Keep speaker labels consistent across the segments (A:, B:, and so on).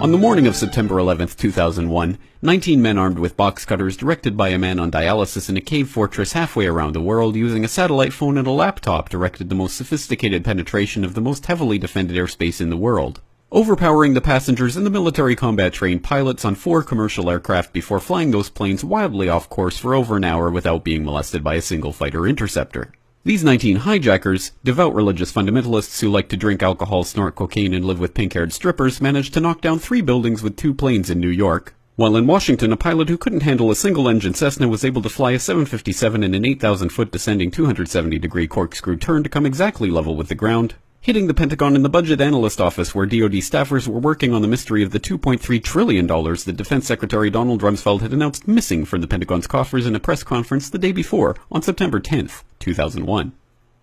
A: On the morning of September 11, 2001, 19 men armed with box cutters, directed by a man on dialysis in a cave fortress halfway around the world, using a satellite phone and a laptop, directed the most sophisticated penetration of the most heavily defended airspace in the world, overpowering the passengers and the military combat-trained pilots on 4 commercial aircraft before flying those planes wildly off course for over an hour without being molested by a single fighter interceptor. These 19 hijackers, devout religious fundamentalists who like to drink alcohol, snort cocaine, and live with pink-haired strippers, managed to knock down 3 buildings with 2 planes in New York, while in Washington a pilot who couldn't handle a single-engine Cessna was able to fly a 757 in an 8,000-foot descending 270-degree corkscrew turn to come exactly level with the ground, hitting the Pentagon and the Budget Analyst Office, where DoD staffers were working on the mystery of the $2.3 trillion that Defense Secretary Donald Rumsfeld had announced missing from the Pentagon's coffers in a press conference the day before, on September 10th, 2001.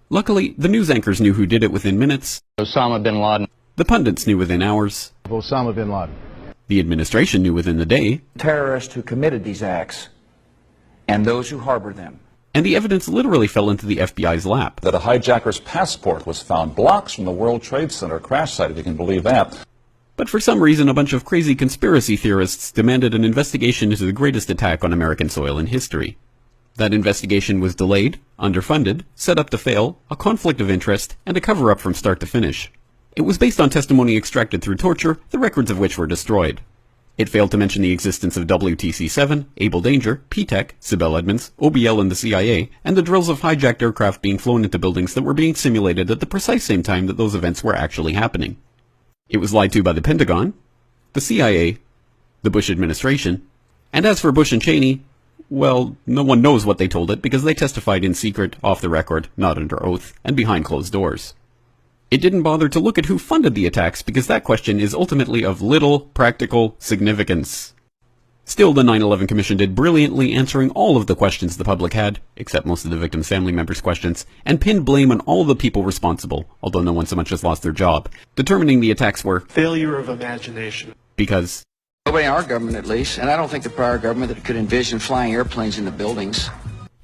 A: Luckily, the news anchors knew who did it within minutes.
B: Osama bin Laden.
A: The pundits knew within hours.
C: Osama bin Laden.
A: The administration knew within the day.
D: Terrorists who committed these acts and those who harbor them.
A: And the evidence literally fell into the FBI's lap.
E: That a hijacker's passport was found blocks from the World Trade Center crash site, if you can believe that.
A: But for some reason, a bunch of crazy conspiracy theorists demanded an investigation into the greatest attack on American soil in history. That investigation was delayed, underfunded, set up to fail, a conflict of interest, and a cover-up from start to finish. It was based on testimony extracted through torture, the records of which were destroyed. It failed to mention the existence of WTC-7, Able Danger, P-TECH, Sibel Edmonds, OBL and the CIA, and the drills of hijacked aircraft being flown into buildings that were being simulated at the precise same time that those events were actually happening. It was lied to by the Pentagon, the CIA, the Bush administration, and as for Bush and Cheney, well, no one knows what they told it because they testified in secret, off the record, not under oath, and behind closed doors. It didn't bother to look at who funded the attacks because that question is ultimately of little practical significance. Still, the 9/11 Commission did brilliantly, answering all of the questions the public had, except most of the victims' family members' questions, and pinned blame on all the people responsible, although no one so much as lost their job, determining the attacks were
F: failure of imagination.
A: Because
D: Nobody in our government, at least, and I don't think the prior government that could envision flying airplanes into buildings.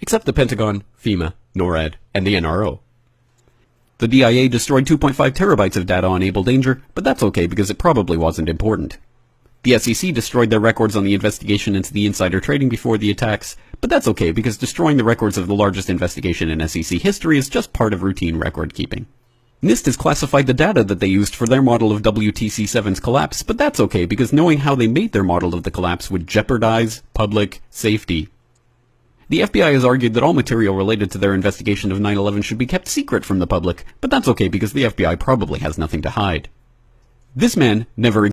A: Except the Pentagon, FEMA, NORAD, and the NRO. The DIA destroyed 2.5 terabytes of data on Able Danger, but that's okay because it probably wasn't important. The SEC destroyed their records on the investigation into the insider trading before the attacks, but that's okay because destroying the records of the largest investigation in SEC history is just part of routine record keeping. NIST has classified the data that they used for their model of WTC-7's collapse, but that's okay because knowing how they made their model of the collapse would jeopardize public safety. The FBI has argued that all material related to their investigation of 9/11 should be kept secret from the public, but that's okay because the FBI probably has nothing to hide. This man never